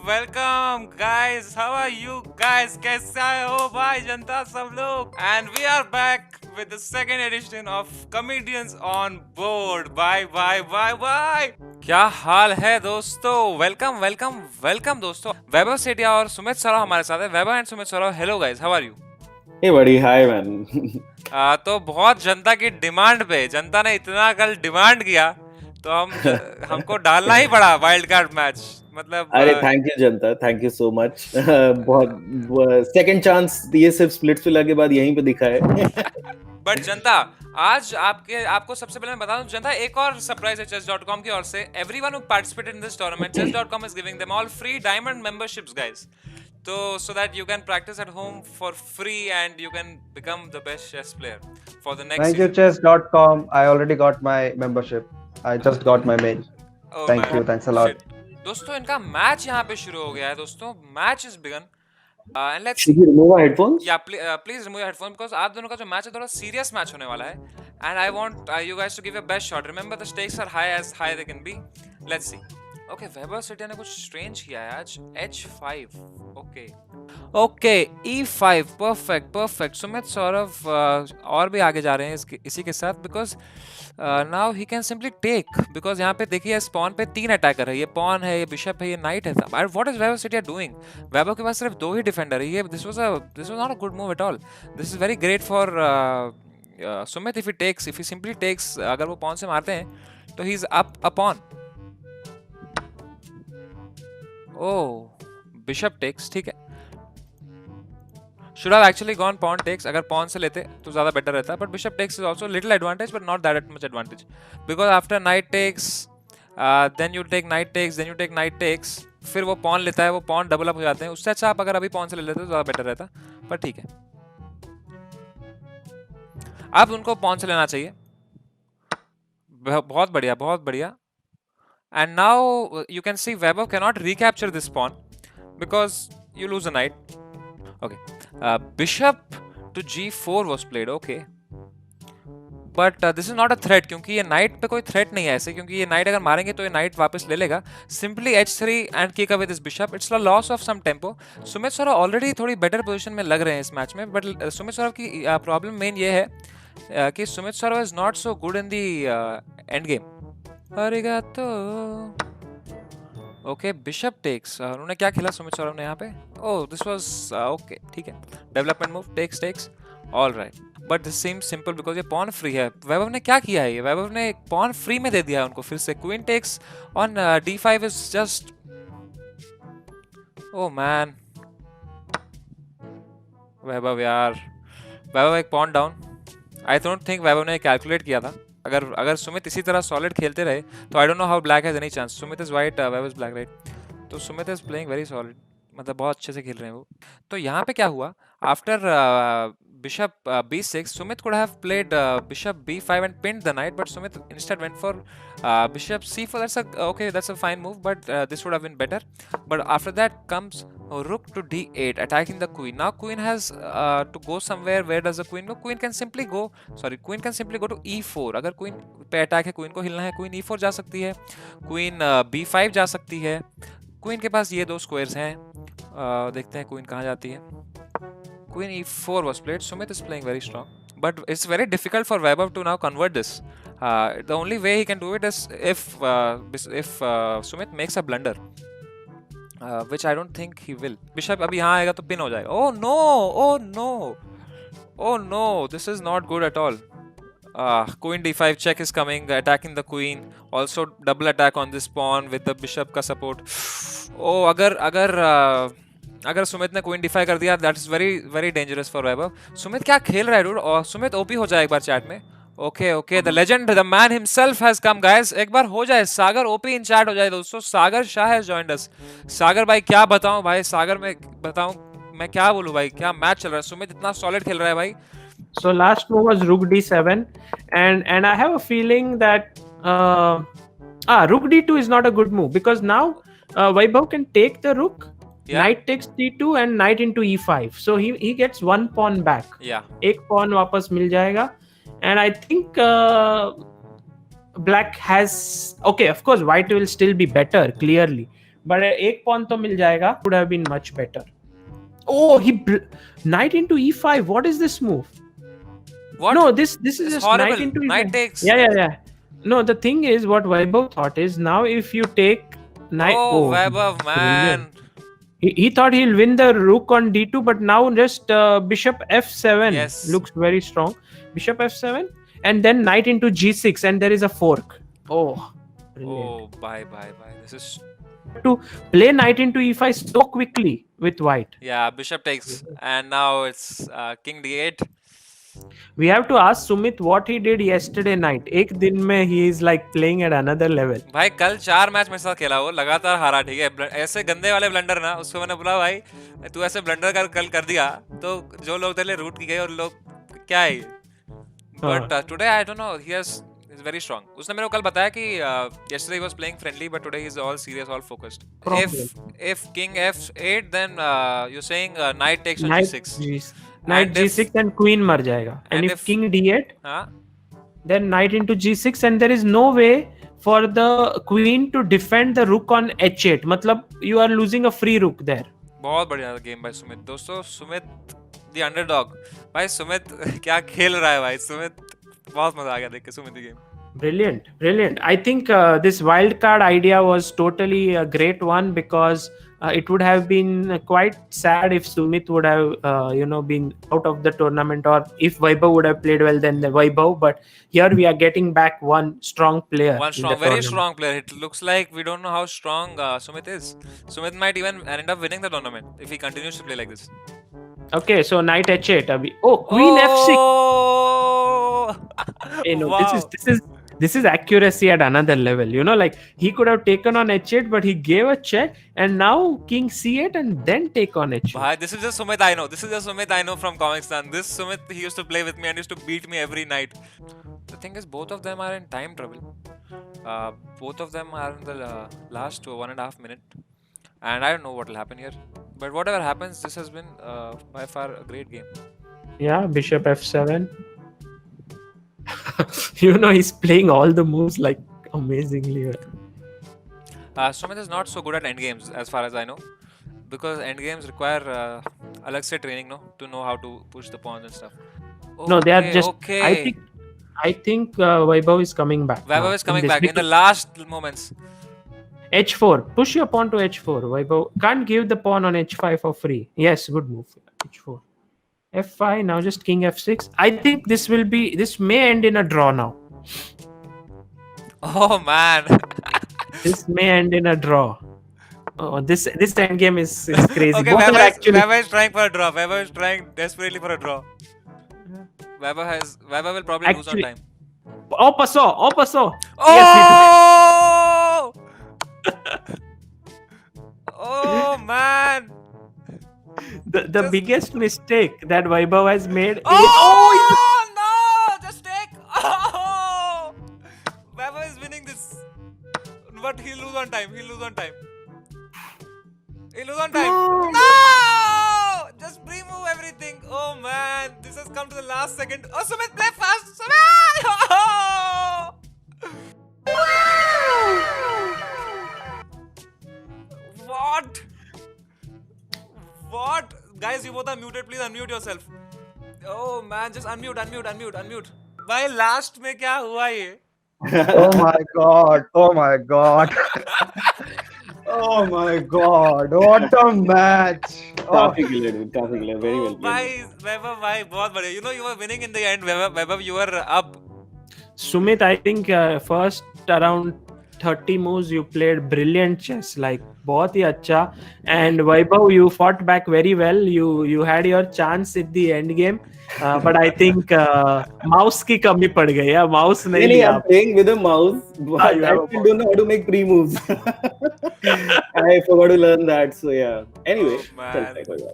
Welcome guys. How are you guys? कैसे हो भाई जनता सब लोग? And we are back with the second edition of Comedians on Board. Bye. क्या हाल है दोस्तों? वेलकम वेलकम वेलकम दोस्तों. वैभव सेठिया और सुमित सराव हमारे साथ है. वैभव and Sumit Sarav, hello guys, how are you? Hey buddy hi man. तो बहुत जनता की डिमांड पे, जनता ने इतना कल डिमांड किया तो हमको डालना ही पड़ा वाइल्ड कार्ड मैच. मतलब अरे thank you Janata, thank you so much. बहुत सेकंड चांस ये सिर्फ स्प्लिट्सविला के बाद यहीं पे दिखा है. बट जनता, आज आपको सबसे पहले मैं बता दूं जनता, एक और सरप्राइज है chess.com की ओर से. Everyone who participated in this tournament, chess.com is giving them all free diamond memberships guys. So that you can practice at home for free and you can become the best chess player for the next Thank you chess.com. I already got my membership. I just got my mail. Oh, Thank man. you. Thanks a lot. Shit. दोस्तों इनका match यहाँ पे शुरू हो गया है दोस्तों. Match is begin and let's Should we remove our headphones? yeah please remove your headphones because आप दोनों का जो मैच है थोड़ा सीरियस मैच होने वाला है. And I want you guys to give your best shot. Remember the stakes are high as high they can be. Let's see. Okay, Vaibhav Sethia ने कुछ स्ट्रेंज किया है आज. H5. Okay E5. Perfect. Sumit Saurabh और भी आगे जा रहे हैं इसी के साथ because now he can simply take. Because यहाँ पे देखिए स्पॉन पे 3 अटैकर है. ये पॉन है, ये बिशप है, ये नाइट है. What is Vaibhav Sethia doing? Vaibhav के पास सिर्फ 2 ही डिफेंडर है. ये this was not a good move at all. This is very great for Sumit if he simply takes. अगर वो पॉन से मारते हैं तो he is up a pawn. Oh, bishop takes, ठीक है. Should have actually gone pawn takes. अगर pawn से लेते तो ज़्यादा better रहता. But bishop takes is also little advantage, but not that much advantage. Because after knight takes, then you take knight takes, then you take knight takes. फिर वो pawn लेता है, वो pawn double up हो जाते हैं. उससे अच्छा आप अगर अभी pawn से ले लेते तो ज़्यादा better रहता. पर ठीक है. अब उनको pawn से लेना चाहिए. बहुत बढ़िया. And now you can see Vaibhav cannot recapture this pawn because you lose a knight. Okay. Bishop to G4 was played. Okay. But this is not a threat क्योंकि ये knight पे कोई threat नहीं है ऐसे. क्योंकि ये knight अगर मारेंगे तो ये knight वापस ले लेगा. Simply H3 and kick away this bishop. It's a loss of some tempo. Sumit Saurabh already थोड़ी better position में लग रहे हैं इस मैच में. But सुमित सौरभ की प्रॉब्लम मेन ये है कि Sumit Saurabh is not so good in the end game. Arigato. Okay, bishop takes. उन्होंने क्या खेला सुमित सौरभ ने यहाँ पे? ओह, दिस वाज ओके, ठीक है. Development move, takes, alright. But this seems simple because ये पॉन फ्री है. वैभव ने क्या किया है? ये वैभव ने एक पॉन फ्री में दे दिया है उनको फिर से. Queen takes on D5 is just, oh man. Vaibhav यार, वैभव एक pawn down. I don't think Vaibhav ने कैलकुलेट किया था. अगर सुमित इसी तरह सॉलिड खेलते रहे तो I don't know how black has any chance. Sumit is white, Vaibhav is black, right? तो Sumit is playing very solid, मतलब बहुत अच्छे से खेल रहे हैं वो. तो यहाँ पे क्या हुआ? After bishop B6, Sumit could have played bishop B5 and pinned the knight, but Sumit instead went for bishop C4. That's a fine move, but this would have been better. But after that comes rook to D8, attacking the queen. Now queen has to go somewhere. Where does the queen go? Queen can simply go to E4. अगर queen पे attack है, queen को हिलना है, queen E4 जा सकती है, queen B5 जा सकती है. queen के पास ये 2 स्क्वायर्स हैं. देखते हैं queen कहाँ जाती है. Queen E4 was played. Sumit is playing very strong, but it's very difficult for Vaibhav to now convert this. The only way he can do it is if Sumit makes a blunder, which I don't think he will. Bishop अभी यहाँ आएगा तो pin हो जाएगा. Oh no! This is not good at all. Queen D5 check is coming, attacking the queen. Also double attack on this pawn with the bishop का support. Oh, अगर सुमित ने queen D5 कर दिया, that is very dangerous for Vaibhav. Sumit क्या खेल रहा है dude? और सुमित ओपी हो जाए एक बार चैट में. Okay, the legend, the man himself has come guys. एक बार हो जाए, सागर ओपी इन चैट हो जाए दोस्तों. सागर शाह हैज जॉइंड अस. सागर भाई क्या बताऊं भाई, सागर में बताऊं मैं क्या बोलूं भाई, क्या मैच चल रहा है. सुमित इतना सॉलिड खेल रहा है भाई. So last move was rook d7, and I have a feeling that rook d2 is not a good move because now Vaibhav can take the rook. Yeah. Knight takes d2 and knight into e5, so he gets 1 pawn back. Yeah, एक pawn वापस मिल जाएगा. And I think black has, okay, of course white will still be better clearly, but एक pawn तो मिल जाएगा. Would have been much better. Oh, knight into e5. What is this move? What? No, this is It's just horrible. knight into e5. Knight takes. Yeah. No, the thing is, what Vaibhav thought is now if you take knight. Oh, Vaibhav, man. He thought he'll win the rook on d2, but now just bishop f7 Yes. looks very strong. Bishop f7 and then knight into g6 and there is a fork. Oh, brilliant. Oh, bye. This is. To play knight into e5 so quickly with white. Yeah, bishop takes. And now it's king d8. We have to ask Sumit what he did yesterday night. एक दिन में he is like playing at another level. भाई कल 4 match मेरे साथ खेला वो लगातार हारा, ठीक है. ऐसे गंदे वाले ब्लंडर ना, उसको मैंने बोला भाई तू ऐसे ब्लंडर कल कर दिया तो जो लोग तेरे रूट की गए और लोग क्या है. But today I don't no, he is very strong. उसने मेरे को कल बताया कि yesterday he was playing friendly but today he's all serious, all focused. If king f8 then you're saying knight takes on g6. Knight g6 and queen मर जाएगा. And if king d8, then knight into g6 and there is no way for the queen to defend the rook on h8. मतलब you are losing a free rook there. बहुत बढ़िया game भाई सुमित. दोस्तों Sumit the underdog. भाई सुमित क्या खेल रहा है भाई. सुमित बहुत मजा आ गया देख के सुमित की game. Brilliant. I think this wild card idea was totally a great one because it would have been quite sad if Sumit would have been out of the tournament, or if Vaibhav would have played well then the Vaibhav. But here we are getting back one strong player. Very strong player. It looks like we don't know how strong Sumit is. Sumit might even end up winning the tournament if he continues to play like this. Okay, so knight h8 abhi. Oh, queen f6. Hey, no, wow. This is accuracy at another level. Like he could have taken on h8, but he gave a check, and now king c8 and then take on h8. Bhai, this is just Sumit I know. This is just Sumit I know from Comic Stan. This Sumit, he used to play with me and used to beat me every night. The thing is, both of them are in time trouble. Both of them are in the last 1.5 minutes. And I don't know what will happen here. But whatever happens, this has been by far a great game. Yeah, bishop f7. He's playing all the moves like amazingly well. Sumit is not so good at endgames as far as I know. Because endgames require alag se training, no? To know how to push the pawns and stuff. Okay, no, they are just... Okay. I think Vaibhav is coming back. Vaibhav is coming back in the last moments. h4. Push your pawn to h4. Vaibhav can't give the pawn on h5 for free. Yes, good move. h4. f5. Now just king f6. I think this may end in a draw now. Oh man. This may end in a draw. Oh, this end game is crazy. Okay, Vaibhav is trying for a draw. Vaibhav is trying desperately for a draw. Vaibhav will probably lose on time. Oh, paso. Oh! Oh man. The biggest mistake that Vaibhav has made no! Just take. Oh! Vaibhav is winning this. But he'll lose on time. No! Just pre-move everything. Oh man, this has come to the last second. Oh, Sumit, play fast. Sumit! Oh! What? Guys, you both are muted. Please unmute yourself. Oh man, just unmute. भाई last में क्या हुआ ये? Oh my god. Oh my god, what a match. Kafi clear, very well played. भाई Vaibhav बहुत बढ़िया. You were winning in the end. Vaibhav, you were up. Sumit, I think first around 30 moves you played brilliant chess, like बहुत ही अच्छा. And Vaibhav, you fought back very well. You had your chance at the end game, but I think mouse की कमी पड़ गई. Yeah, mouse नहीं लिया. I'm playing with a mouse. I still don't know how to make pre-moves. I forgot to learn that. So yeah. Anyway.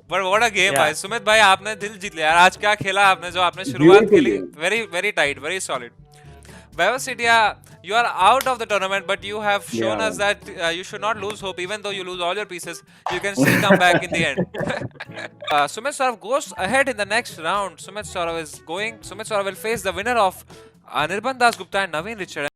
But what a game, भाई. सुमित भाई, आपने दिल जीत लिया. आज क्या खेला आपने? जो आपने शुरुआत खेली, very tight, very solid. Vaibhav Sethia, you are out of the tournament, but you have shown us that you should not lose hope. Even though you lose all your pieces, you can still come back in the end. Sumit Saurav goes ahead in the next round. Sumit Saurav will face the winner of Anirban Das Gupta and Naveen Richard.